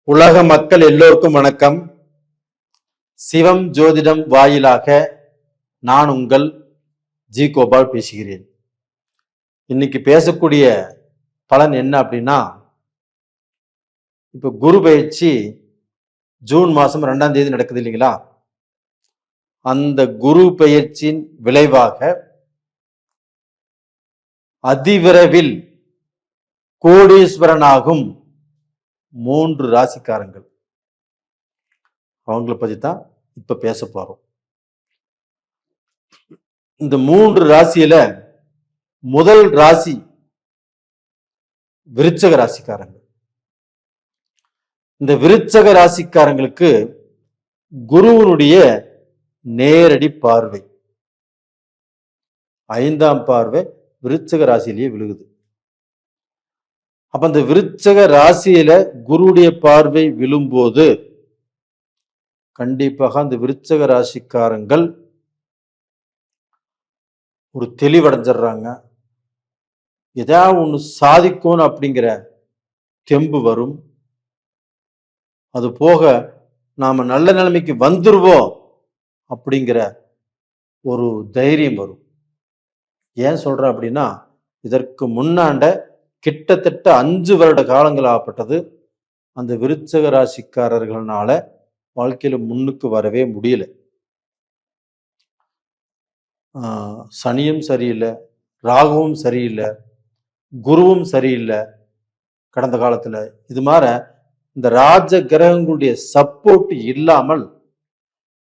உலக மக்கள் எல்லோருக்கும் வணக்கம். சிவம் ஜோதிடம் வாயிலாக நான் உங்கள் ஜி கோபால் பேசுகிறேன். இன்னைக்கு பேசக்கூடிய பலன் என்ன அப்படின்னா, இப்ப குரு பயிற்சி ஜூன் மாசம் 2ஆம் தேதி நடக்குது இல்லைங்களா? அந்த குரு பயிற்சியின் விளைவாக அதிவிரைவில் கோடீஸ்வரனாகும் 3 ராசிக்காரங்கள், அவங்களை பத்தி தான் இப்ப பேச போறோம். இந்த 3 ராசியில முதல் ராசி விருச்சக ராசிக்காரங்க. இந்த விருச்சக ராசிக்காரங்களுக்கு குருவனுடைய நேரடி பார்வை, 5ஆம் பார்வை விருச்சக ராசியிலேயே விழுகுது. அப்ப அந்த விருச்சக ராசியில குருடைய பார்வை விழும்போது கண்டிப்பாக அந்த விருச்சக ராசிக்காரங்கள் ஒரு தெளிவடைஞ்சிடுறாங்க. ஏதாவது ஒண்ணு சாதிக்கணும் அப்படிங்கிற தெம்பு வரும். அது போக நாம நல்ல நிலைமைக்கு வந்துருவோம் அப்படிங்கிற ஒரு தைரியம் வரும். ஏன் சொல்றேன் அப்படின்னா, இதற்கு முன்னாண்ட கிட்டத்தட்ட 5 வருட காலங்கள் ஆகப்பட்டது அந்த விருச்சக ராசிக்காரர்களால வாழ்க்கையில முன்னுக்கு வரவே முடியல. சனியும் சரியில்லை, ராகுவும் சரியில்லை, குருவும் சரியில்லை. கடந்த காலத்துல இது மாதிரி இந்த ராஜ கிரகங்களுடைய சப்போர்ட் இல்லாமல்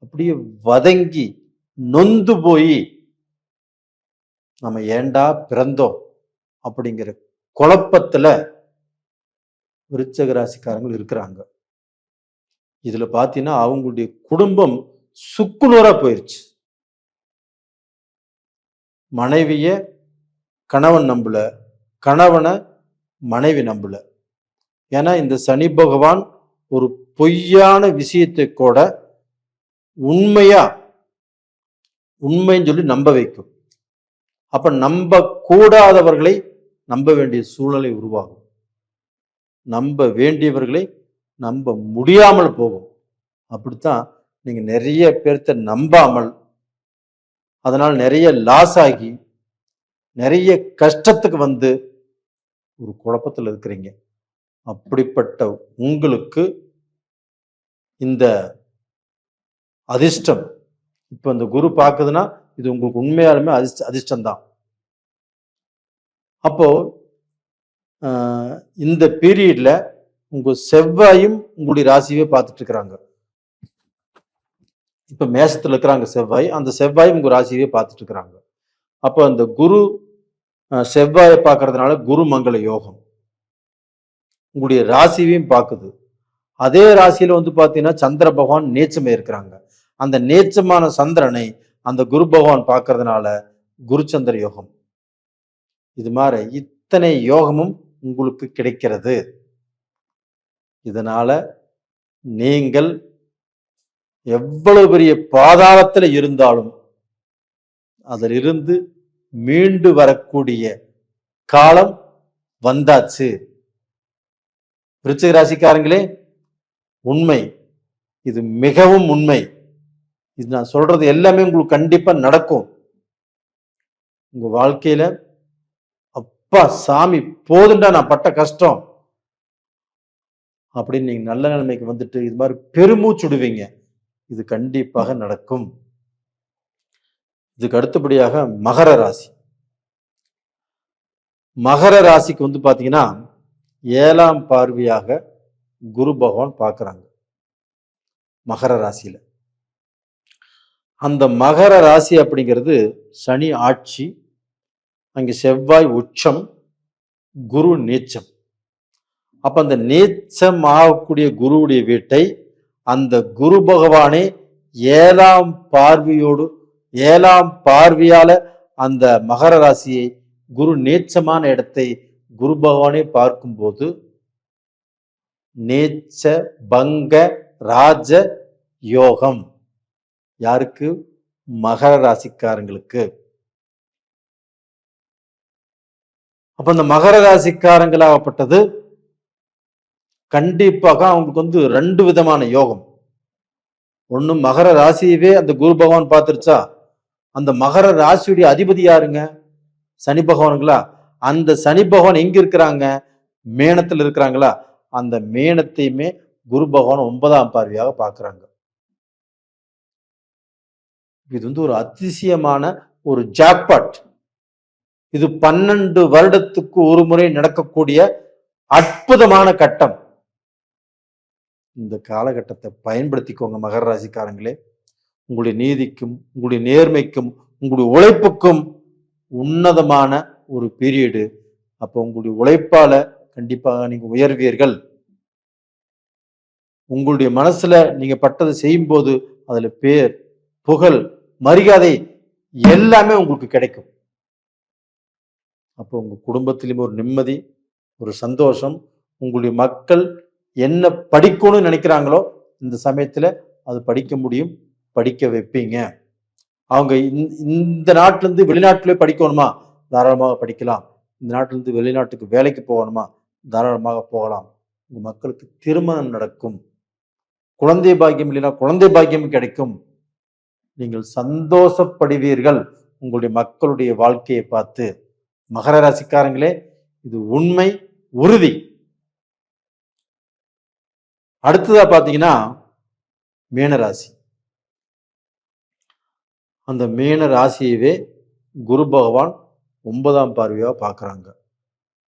அப்படியே வதங்கி நொந்து போய் நம்ம ஏண்டா பிறந்தோம் அப்படிங்கிற குழப்பத்துல விருச்சக ராசிக்காரங்கள் இருக்கிறாங்க. இதுல பாத்தீங்கன்னா அவங்களுடைய குடும்பம் சுக்குநூறா போயிருச்சு. மனைவிய கணவன் நம்பல, கணவனை மனைவி நம்பல. ஏன்னா இந்த சனி பகவான் ஒரு பொய்யான விஷயத்தை கூட உண்மைன்னு சொல்லி நம்ப வைக்கும். அப்ப நம்ப கூடாதவர்களை நம்ப வேண்டிய சூழ்நிலை உருவாகும். நம்ப வேண்டியவர்களை நம்ப முடியாமல் போகும். அப்படித்தான் நீங்க நிறைய பேர்த்த நம்பாமல் அதனால் நிறைய லாஸ் ஆகி நிறைய கஷ்டத்துக்கு வந்து ஒரு குழப்பத்தில் இருக்கிறீங்க. அப்படிப்பட்ட உங்களுக்கு இந்த அதிர்ஷ்டம் இப்ப இந்த குரு பார்க்குதுன்னா இது உங்களுக்கு உண்மையாலுமே அதிர்ஷ்டம்தான். அப்போ இந்த பீரியட்ல உங்க செவ்வாயும் உங்களுடைய ராசியவே பார்த்துட்டு இருக்கிறாங்க. இப்ப மேசத்துல இருக்கிறாங்க செவ்வாய், அந்த செவ்வாயும் உங்க ராசியவே பார்த்துட்டு இருக்கிறாங்க. அப்போ அந்த குரு செவ்வாயை பார்க்கறதுனால குரு மங்கள யோகம் உங்களுடைய ராசியையும் பார்க்குது. அதே ராசியில வந்து பாத்தீங்கன்னா சந்திர பகவான் நீச்சமே இருக்கிறாங்க. அந்த நீச்சமான சந்திரனை அந்த குரு பகவான் பார்க்கறதுனால குருச்சந்திர யோகம். இது மாதிரி இத்தனை யோகமும் உங்களுக்கு கிடைக்கிறது. இதனால நீங்கள் எவ்வளவு பெரிய பாதாளத்துல இருந்தாலும் அதிலிருந்து மீண்டு வரக்கூடிய காலம் வந்தாச்சு. விருச்சிக ராசிக்காரங்களே, உண்மை, இது மிகவும் உண்மை. இது நான் சொல்றது எல்லாமே உங்களுக்கு கண்டிப்பா நடக்கும். உங்க வாழ்க்கையில அப்பா சாமி போதுண்டா நான் பட்ட கஷ்டம் அப்படின்னு நீங்க நல்ல நிலைமைக்கு வந்துட்டு இது மாதிரி பெருமூச்சுடுவீங்க. இது கண்டிப்பாக நடக்கும். இதுக்கு அடுத்தபடியாக மகர ராசி. மகர ராசிக்கு வந்து பாத்தீங்கன்னா 7ஆம் பார்வையாக குரு பகவான் பார்க்கிறாங்க மகர ராசியில. அந்த மகர ராசி அப்படிங்கிறது சனி ஆட்சி, அங்க செவ்வாய் உச்சம், குரு நீச்சம். அப்ப அந்த நீச்சம் ஆகக்கூடிய குருவுடைய வீட்டை அந்த குரு பகவானே 7ஆம் பார்வையால அந்த மகர ராசியை குரு நீச்சமான இடத்தை குரு பகவானே பார்க்கும்போது நீச்ச பங்க ராஜ யோகம் யாருக்கு? மகர ராசிக்காரங்களுக்கு. அப்ப இந்த மகர ராசிக்காரங்களாகப்பட்டது கண்டிப்பாக அவங்களுக்கு வந்து 2 விதமான யோகம். ஒண்ணு மகர ராசியவே அந்த குரு பகவான் பார்த்துருச்சா, அந்த மகர ராசியுடைய அதிபதி யாருங்க? சனி பகவானுங்களா? அந்த சனி பகவான் எங்க இருக்கிறாங்க? மேனத்துல இருக்கிறாங்களா? அந்த மேனத்தையுமே குரு பகவான் 9ஆம் பார்வையாக பார்க்கிறாங்க. இது வந்து ஒரு அதிசயமான ஒரு ஜாக்பாட். இது 12 வருடத்துக்கு ஒரு முறை நடக்கக்கூடிய அற்புதமான கட்டம். இந்த காலகட்டத்தை பயன்படுத்திக்கோங்க மகர ராசிக்காரங்களே. உங்களுடைய நீதிக்கும், உங்களுடைய நேர்மைக்கும், உங்களுடைய உழைப்புக்கும் உன்னதமான ஒரு பீரியடு. அப்போ உங்களுடைய உழைப்பால கண்டிப்பாக நீங்க உயர்வீர்கள். உங்களுடைய மனசுல நீங்க பட்டதை செய்யும் போது அதுல பேர், புகழ், மரியாதை எல்லாமே உங்களுக்கு கிடைக்கும். அப்போ உங்க குடும்பத்திலும் ஒரு நிம்மதி, ஒரு சந்தோஷம். உங்களுடைய மக்கள் என்ன படிக்கணும்னு நினைக்கிறாங்களோ இந்த சமயத்துல அது படிக்க முடியும், படிக்க வைப்பீங்க. அவங்க இந்த நாட்டுல இருந்து வெளிநாட்டிலே படிக்கணுமா, தாராளமாக படிக்கலாம். இந்த நாட்டில இருந்து வெளிநாட்டுக்கு வேலைக்கு போகணுமா, தாராளமாக போகலாம். உங்க மக்களுக்கு திருமணம் நடக்கும். குழந்தை பாக்கியம் இல்லைன்னா குழந்தை பாக்கியம் கிடைக்கும். நீங்கள் சந்தோஷப்படுவீர்கள் உங்களுடைய மக்களுடைய வாழ்க்கையை பார்த்து. மகர ராசிக்காரங்களே, இது உண்மை, உறுதி. அடுத்ததா பாத்தீங்கன்னா மீனராசி. அந்த மீன ராசியவே குரு பகவான் 9ஆம் பார்வையா பார்க்கறாங்க.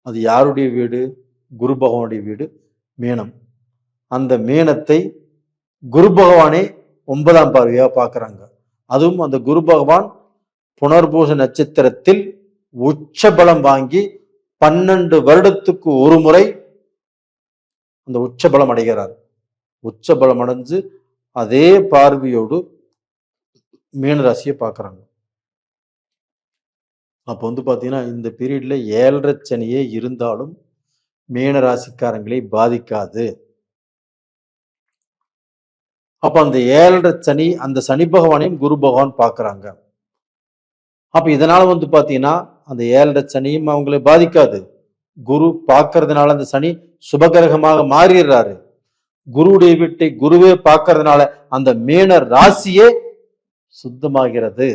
அது யாருடைய வீடு? குரு பகவானுடைய வீடு மீனம். அந்த மீனத்தை குரு பகவானே 9ஆம் பார்வையா பார்க்கறாங்க. அதுவும் அந்த குரு பகவான் புனர்பூச நட்சத்திரத்தில் உச்ச பலம் வாங்கி 12 வருடத்துக்கு ஒரு முறை அந்த உச்ச பலம் அடைகிறார். உச்ச பலம் அடைஞ்சு அதே பார்வையோடு மீனராசியை பார்க்கறாங்க. அப்போ வந்து பாத்தீங்கன்னா இந்த பீரியட்ல 7.5 சனியே இருந்தாலும் மீனராசிக்காரங்களை பாதிக்காது. அப்ப அந்த 7.5 சனி, அந்த சனி பகவானையும் குரு பகவான் பார்க்கறாங்க. அப்ப இதனால வந்து பாத்தீங்கன்னா அந்த 7.5 சனியும் அவங்களை பாதிக்காது. குரு பார்க்கறதுனால அந்த சனி சுபகிரகமாக மாறிடுறாரு. குருவுடைய வீட்டை குருவே பார்க்கறதுனால அந்த மீன ராசியே சுத்தமாகிறது,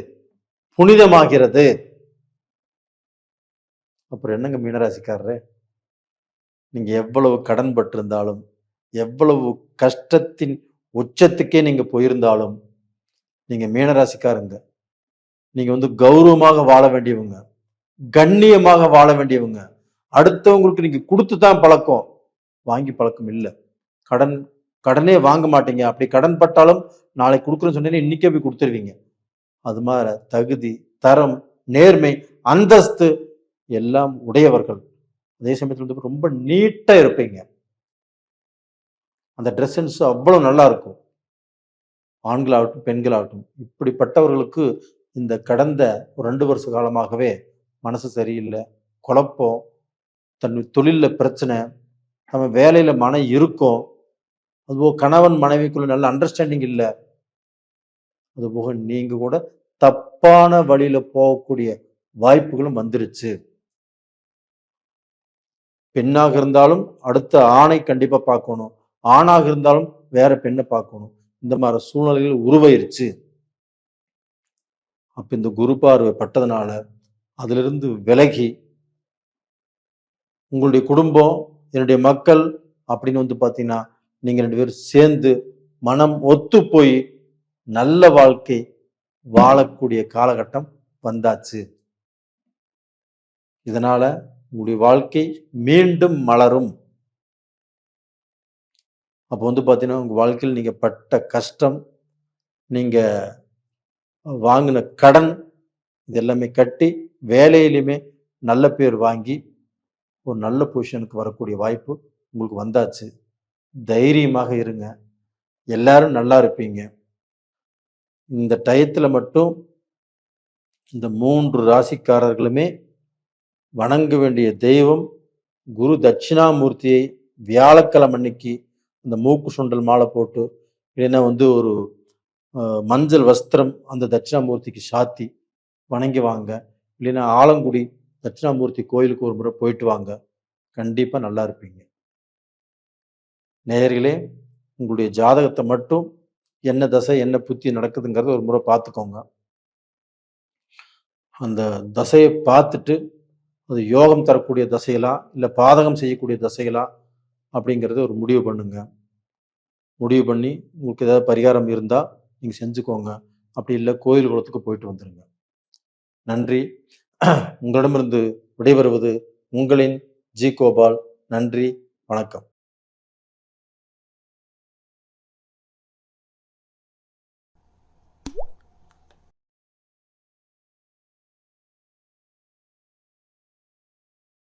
புனிதமாகிறது. அப்புறம் என்னங்க மீனராசிக்காரரே, நீங்க எவ்வளவு கடன் பட்டிருந்தாலும், எவ்வளவு கஷ்டத்தின் உச்சத்துக்கே நீங்க போயிருந்தாலும், நீங்க மீனராசிக்காரங்க. நீங்க வந்து கௌரவமாக வாழ வேண்டியவங்க, கண்ணியமாக வாழ வேண்டியவங்க. அடுத்தவங்களுக்கு நீங்க கொடுத்துதான் பழக்கம், வாங்கி பழக்கம் இல்லை. கடனே வாங்க மாட்டீங்க. அப்படி கடன் பட்டாலும் நாளைக்கு கொடுக்குறேன்னு சொன்னீங்கன்னா இன்னைக்கே போய் கொடுத்துருவீங்க. அது மாதிரி தகுதி, தரம், நேர்மை, அந்தஸ்து எல்லாம் உடையவர்கள். அதே சமயத்தில் வந்து ரொம்ப நீட்டா இருப்பீங்க. அந்த ட்ரெஸ் சென்ஸ் அவ்வளவு நல்லா இருக்கும். ஆண்களாகட்டும் பெண்களாகட்டும். இப்படிப்பட்டவர்களுக்கு இந்த கடந்த ஒரு 2 வருஷ காலமாகவே மனசு சரியில்லை, குழப்பம், தன் தொழில பிரச்சனை, நம்ம வேலையில மன இருக்கும், அதுபோக கணவன் மனைவிக்குள்ள நல்ல அண்டர்ஸ்டாண்டிங் இல்லை, அதுபோக நீங்க கூட தப்பான வழியில போகக்கூடிய வாய்ப்புகளும் வந்துருச்சு. பெண்ணாக இருந்தாலும் அடுத்த ஆணை கண்டிப்பா பார்க்கணும், ஆணாக இருந்தாலும் வேற பெண்ணை பார்க்கணும். இந்த மாதிரி சூழ்நிலைகள் உருவாயிருச்சு. அப்ப இந்த குரு பார்வை பட்டதுனால அதிலிருந்து விலகி உங்களுடைய குடும்பம், என்னுடைய மக்கள் அப்படின்னு வந்து பாத்தீங்கன்னா நீங்க 2 பேரும் சேர்ந்து மனம் ஒத்து போய் நல்ல வாழ்க்கை வாழக்கூடிய காலகட்டம் வந்தாச்சு. இதனால உங்களுடைய வாழ்க்கை மீண்டும் மலரும். அப்போ வந்து பாத்தீங்கன்னா உங்க வாழ்க்கையில் நீங்க பட்ட கஷ்டம், நீங்க வாங்கின கடன், இது எல்லாமே கட்டி வேலையிலுமே நல்ல பேர் வாங்கி ஒரு நல்ல பொசிஷனுக்கு வரக்கூடிய வாய்ப்பு உங்களுக்கு வந்தாச்சு. தைரியமாக இருங்க, எல்லாரும் நல்லா இருப்பீங்க. இந்த டயத்துல மட்டும் இந்த 3 ராசிக்காரர்களுமே வணங்க வேண்டிய தெய்வம் குரு தட்சிணாமூர்த்தியை வியாழக்கிழமை அன்னைக்கு அந்த மூக்கு சுண்டல் மாலை போட்டு, இல்லைன்னா வந்து ஒரு மஞ்சள் வஸ்திரம் அந்த தட்சிணாமூர்த்திக்கு சாத்தி வணங்கி வாங்க. இல்லைன்னா ஆலங்குடி தட்சிணாமூர்த்தி கோயிலுக்கு ஒரு முறை போயிட்டு வாங்க. கண்டிப்பா நல்லா இருப்பீங்க. நேயர்களே, உங்களுடைய ஜாதகத்தை மட்டும் என்ன தசை என்ன புத்தி நடக்குதுங்கிறத ஒரு முறை பார்த்துக்கோங்க. அந்த தசையை பார்த்துட்டு அது யோகம் தரக்கூடிய தசைகளா இல்லை பாதகம் செய்யக்கூடிய தசைகளா அப்படிங்கிறத ஒரு முடிவு பண்ணுங்க. முடிவு பண்ணி உங்களுக்கு ஏதாவது பரிகாரம் இருந்தால் நீங்கள் செஞ்சுக்கோங்க. அப்படி இல்லை கோயில் குளத்துக்கு போயிட்டு வந்துடுங்க. நன்றி. உங்களிடமிருந்து விடைபெறுவது உங்களின் ஜி கோபால். நன்றி, வணக்கம்.